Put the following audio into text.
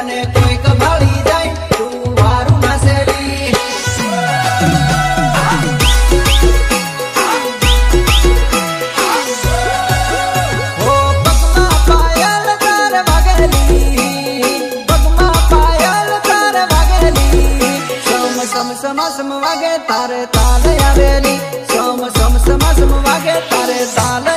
तने कोई कभाली जाए तू वारू नासेली हो पगमा पायल तार वागेली पगमा पायल तार वागेली सम सम सम वागे तारे ताल आवेली सम सम सम वागे तारे ताल